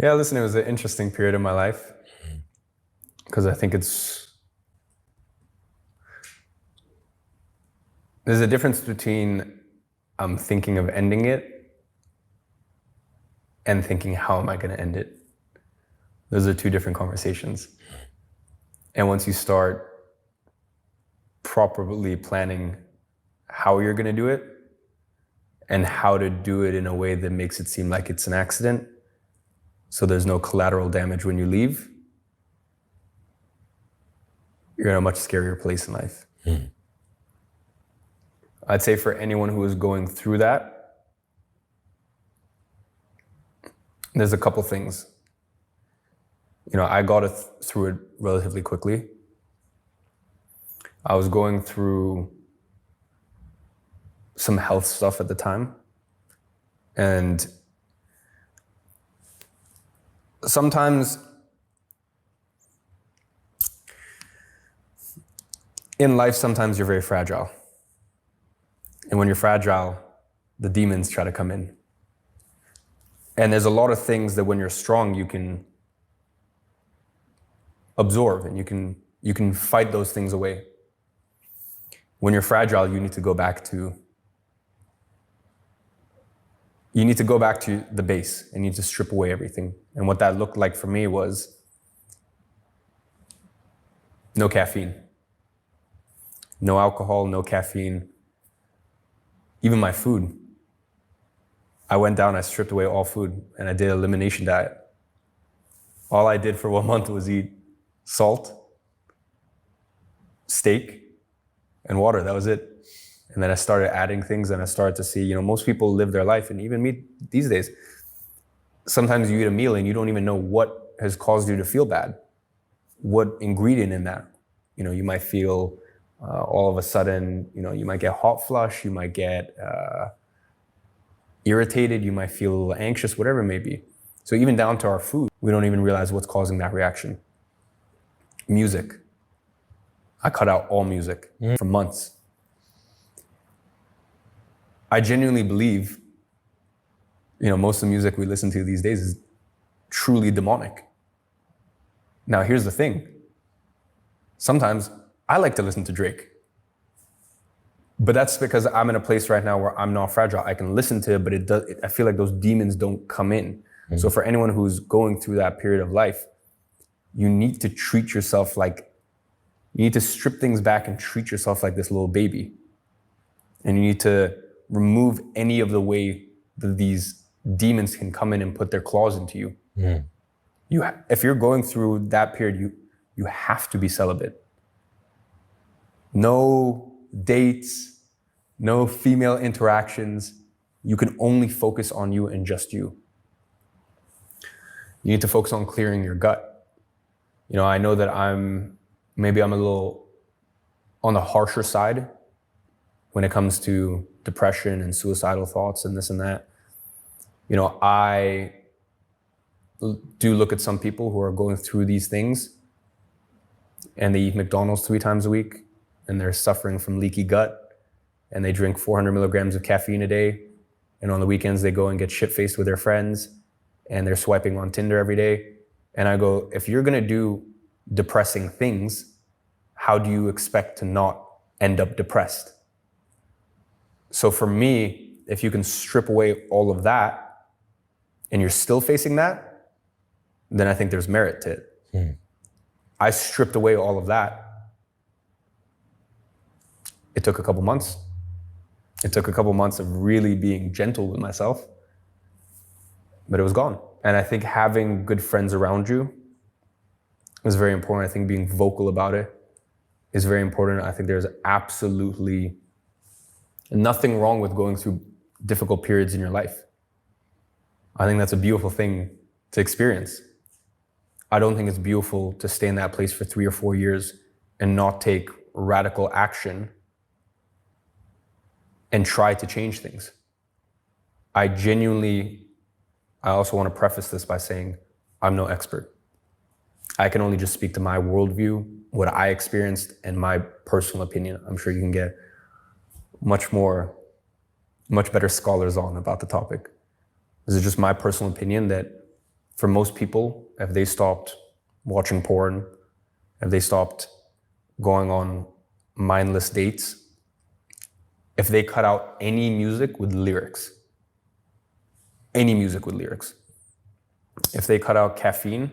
Yeah, listen, it was an interesting period in my life because I think there's a difference between I'm thinking of ending it and thinking, how am I going to end it? Those are two different conversations. And once you start properly planning how you're going to do it and how to do it in a way that makes it seem like it's an accident, so there's no collateral damage when you leave, you're in a much scarier place in life. I'd say for anyone who is going through that, there's a couple things. I got through it relatively quickly. I was going through some health stuff at the time. And sometimes in life, sometimes you're very fragile. And when you're fragile, the demons try to come in. And there's a lot of things that when you're strong, you can absorb and you can fight those things away. When you're fragile, you need to go back to the base and you need to strip away everything. And what that looked like for me was no caffeine, no alcohol, no caffeine, even my food. I went down, I stripped away all food and I did an elimination diet. All I did for 1 month was eat salt, steak, and water. That was it. And then I started adding things and I started to see, most people live their life, and even me these days, sometimes you eat a meal and you don't even know what has caused you to feel bad. What ingredient in that? You might feel all of a sudden, you might get hot flush, you might get irritated, you might feel a little anxious, whatever it may be. So even down to our food, we don't even realize what's causing that reaction. Music. I cut out all music for months. I genuinely believe, most of the music we listen to these days is truly demonic. Now, here's the thing. Sometimes I like to listen to Drake. But that's because I'm in a place right now where I'm not fragile. I can listen to it, but I feel like those demons don't come in. Mm-hmm. So for anyone who's going through that period of life, you need to treat yourself you need to strip things back and treat yourself like this little baby. And you need to remove any of the way that these demons can come in and put their claws into you. Mm. If you're going through that period, you have to be celibate. No dates, no female interactions. You can only focus on you and just you. You need to focus on clearing your gut. I know that I'm a little on the harsher side when it comes to depression and suicidal thoughts and this and that. I do look at some people who are going through these things and they eat McDonald's 3 times a week and they're suffering from leaky gut and they drink 400 milligrams of caffeine a day. And on the weekends, they go and get shit-faced with their friends and they're swiping on Tinder every day. And I go, if you're gonna do depressing things, how do you expect to not end up depressed? So for me, if you can strip away all of that and you're still facing that, then I think there's merit to it. Mm. I stripped away all of that. It took a couple months. It took a couple months of really being gentle with myself, but it was gone. And I think having good friends around you is very important. I think being vocal about it is very important. I think there's absolutely nothing wrong with going through difficult periods in your life. I think that's a beautiful thing to experience. I don't think it's beautiful to stay in that place for 3 or 4 years and not take radical action and try to change things. I also want to preface this by saying I'm no expert. I can only just speak to my worldview, what I experienced, and my personal opinion. I'm sure you can get much better scholars on about the topic. This is just my personal opinion that For most people, if they stopped watching porn, if they stopped going on mindless dates, if they cut out any music with lyrics, if they cut out caffeine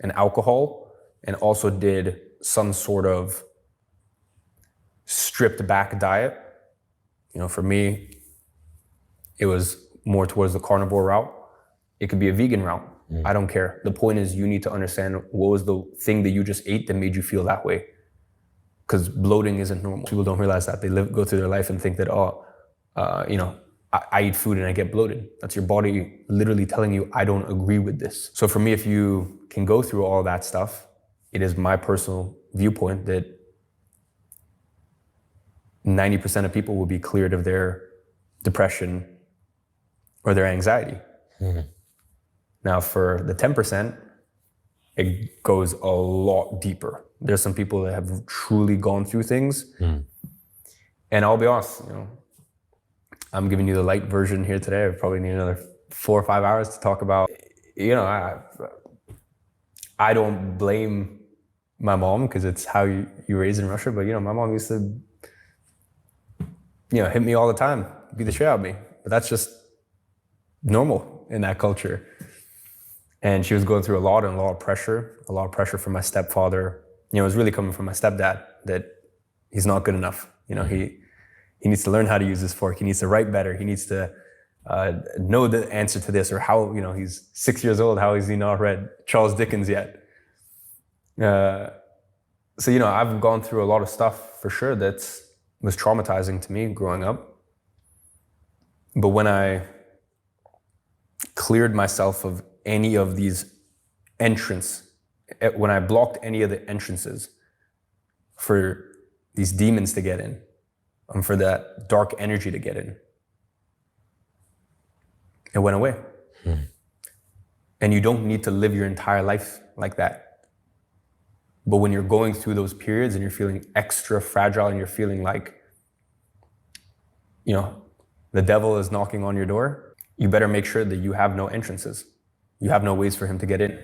and alcohol and also did some sort of stripped back diet, for me, it was more towards the carnivore route. It could be a vegan route. I don't care. The point is you need to understand what was the thing that you just ate that made you feel that way. Because bloating isn't normal. People don't realize that. They go through their life and think that, I eat food and I get bloated. That's your body literally telling you, I don't agree with this. So for me, if you can go through all that stuff, it is my personal viewpoint that 90% of people will be cleared of their depression or their anxiety. Now for the 10%, it goes a lot deeper. There's some people that have truly gone through things. And I'll be honest, I'm giving you the light version here today. I probably need another 4 or 5 hours to talk about, I don't blame my mom because it's how you raised in Russia. But, my mom used to, hit me all the time, beat the shit out of me. But that's just normal in that culture. And she was going through a lot of pressure from my stepfather. It was really coming from my stepdad that he's not good enough. He needs to learn how to use his fork. He needs to write better. He needs to know the answer to this, or how, he's 6 years old. How has he not read Charles Dickens yet? So, I've gone through a lot of stuff for sure that was traumatizing to me growing up. But when I cleared myself of any of these when I blocked any of the entrances for these demons to get in, and for that dark energy to get in, it went away. And you don't need to live your entire life like that. But when you're going through those periods and you're feeling extra fragile and you're feeling like, the devil is knocking on your door, you better make sure that you have no entrances. You have no ways for him to get in.